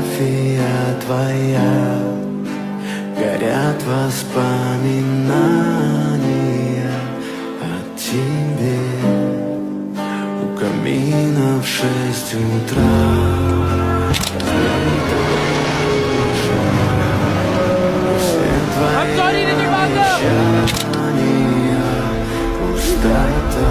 фотография твоя, горят воспоминания о тебе. У камина в 6 утра. Все твои обещания, пустота.